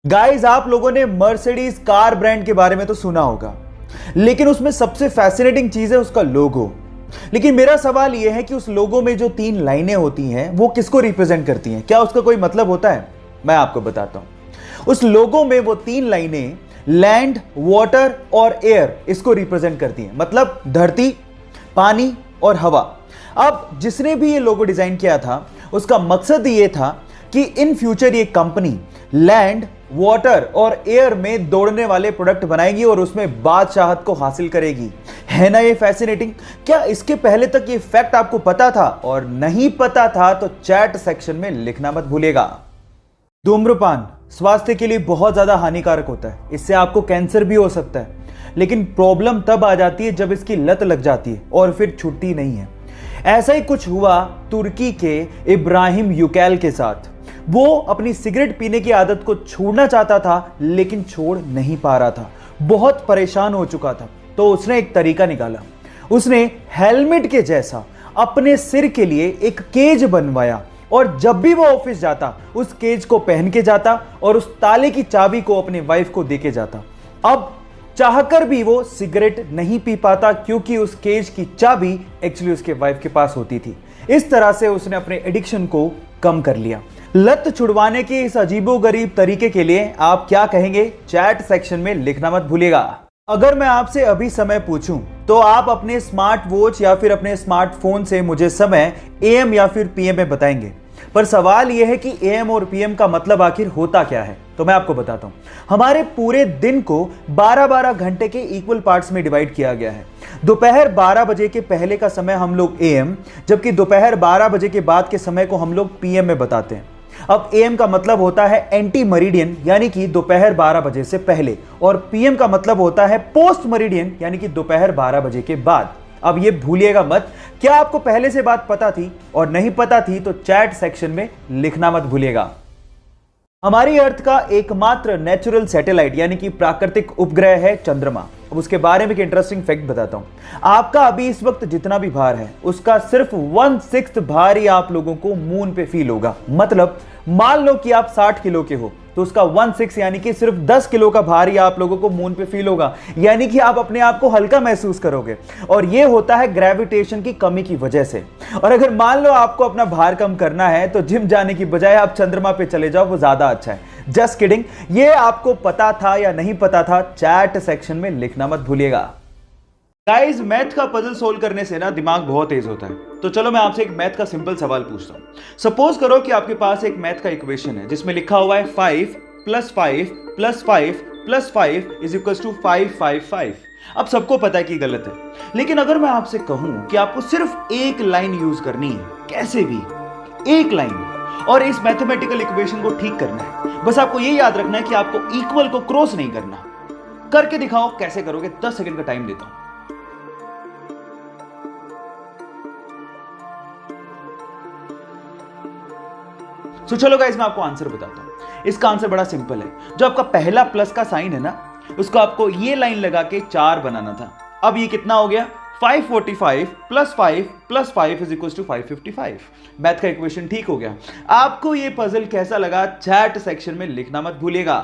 Guys, आप लोगों ने मर्सिडीज कार ब्रांड के बारे में तो सुना होगा, लेकिन उसमें सबसे फैसिनेटिंग चीज है उसका लोगो। लेकिन मेरा सवाल यह है कि उस लोगो में जो 3 लाइनें होती हैं वो किसको रिप्रेजेंट करती हैं? क्या उसका कोई मतलब होता है? मैं आपको बताता हूं। उस लोगो में वो 3 लाइनें लैंड, वाटर और एयर इसको रिप्रेजेंट करती हैं, मतलब धरती, पानी और हवा। अब जिसने भी ये लोगो डिजाइन किया था उसका मकसद ये था कि इन फ्यूचर ये कंपनी लैंड, वाटर और एयर में दौड़ने वाले प्रोडक्ट बनाएगी और उसमें बादशाहत को हासिल करेगी। है ना ये फैसिनेटिंग? क्या इसके पहले तक ये फैक्ट आपको पता था? और नहीं पता था तो चैट सेक्शन में लिखना मत भूलिएगा। धूम्रपान स्वास्थ्य के लिए बहुत ज्यादा हानिकारक होता है, इससे आपको कैंसर भी हो सकता है। लेकिन प्रॉब्लम तब आ जाती है जब इसकी लत लग जाती है और फिर छुट्टी नहीं है। ऐसा ही कुछ हुआ तुर्की के इब्राहिम यूकैल के साथ। वो अपनी सिगरेट पीने की आदत को छोड़ना चाहता था, लेकिन छोड़ नहीं पा रहा था। बहुत परेशान हो चुका था, तो उसने एक तरीका निकाला। उसने हेलमेट के जैसा अपने सिर के लिए एक केज बनवाया और जब भी वो ऑफिस जाता उस केज को पहन के जाता और उस ताले की चाबी को अपने वाइफ को देके जाता। अब चाहकर भी वो सिगरेट नहीं पी पाता क्योंकि उस केज की चाबी एक्चुअली उसके वाइफ के पास होती थी। इस तरह से उसने अपने एडिक्शन को कम कर लिया। लत छुड़वाने के इस अजीबोगरीब तरीके के लिए आप क्या कहेंगे? चैट सेक्शन में लिखना मत भूलिएगा। अगर मैं आपसे अभी समय पूछूं तो आप अपने स्मार्ट वॉच या फिर अपने स्मार्टफोन से मुझे समय एएम या फिर पीएम में बताएंगे, पर सवाल यह है कि एएम और पीएम का मतलब आखिर होता क्या है? तो मैं आपको बताता हूं। हमारे पूरे दिन को 12-12 घंटे के इक्वल पार्ट्स में डिवाइड किया गया है। दोपहर 12 बजे के पहले का समय हम लोग एएम, जबकि दोपहर 12 बजे के बाद के समय को हम लोग पीएम में बताते हैं। अब एएम का मतलब होता है एंटी मरीडियन, यानी कि दोपहर 12 बजे से पहले, और पीएम का मतलब होता है पोस्ट मरीडियन, यानी कि दोपहर 12 बजे के बाद। अब ये भूलिएगा मत। क्या आपको पहले से बात पता थी? और नहीं पता थी तो चैट सेक्शन में लिखना मत भूलिएगा। हमारी अर्थ का एकमात्र नेचुरल सैटेलाइट यानी कि प्राकृतिक उपग्रह है चंद्रमा। अब उसके बारे में एक इंटरेस्टिंग फैक्ट बताता हूं। आपका अभी इस वक्त जितना भी भार है उसका सिर्फ 1/6 भार ही आप लोगों को मून पे फील होगा। मतलब मान लो कि आप 60 किलो के हो तो उसका 1/6 यानी कि सिर्फ 10 किलो का भार ही आप लोगों को मून पे फील होगा, यानी कि आप अपने आप को हल्का महसूस करोगे। और यह होता है ग्रेविटेशन की कमी की वजह से। और अगर मान लो आपको अपना भार कम करना है तो जिम जाने की बजाय आप चंद्रमा पे चले जाओ, वो ज्यादा अच्छा है। Just kidding. ये आपको पता था या नहीं पता था? चैट सेक्शन में लिखना मत भूलिएगा। गाइस, मैथ का पजल सोल्व करने से ना दिमाग बहुत तेज होता है। तो चलो मैं आपसे एक मैथ का सिंपल सवाल पूछता हूं। सपोज करो कि आपके पास एक मैथ का इक्वेशन है जिसमें लिखा हुआ है 5 + 5 + 5 + 5 = 555। अब सबको पता है कि गलत है, लेकिन अगर मैं आपसे कहूं कि आपको सिर्फ एक लाइन यूज करनी है, कैसे भी एक लाइन, और इस मैथमेटिकल इक्वेशन को ठीक करना है, बस आपको यह याद रखना है कि आपको इक्वल को क्रॉस नहीं करना। करके दिखाओ कैसे करोगे। 10 सेकंड का टाइम देता हूं। तो चलो गाइस, मैं आपको आंसर बताता हूं। इसका आंसर बड़ा सिंपल है। जो आपका पहला प्लस का साइन है ना, उसको आपको ये लाइन लगा के 4 बनाना था। अब ये कितना हो गया? 545 + 5 + 5 = 555। मैथ का इक्वेशन ठीक हो गया। आपको ये पजल कैसा लगा? चैट सेक्शन में लिखना मत भूलिएगा।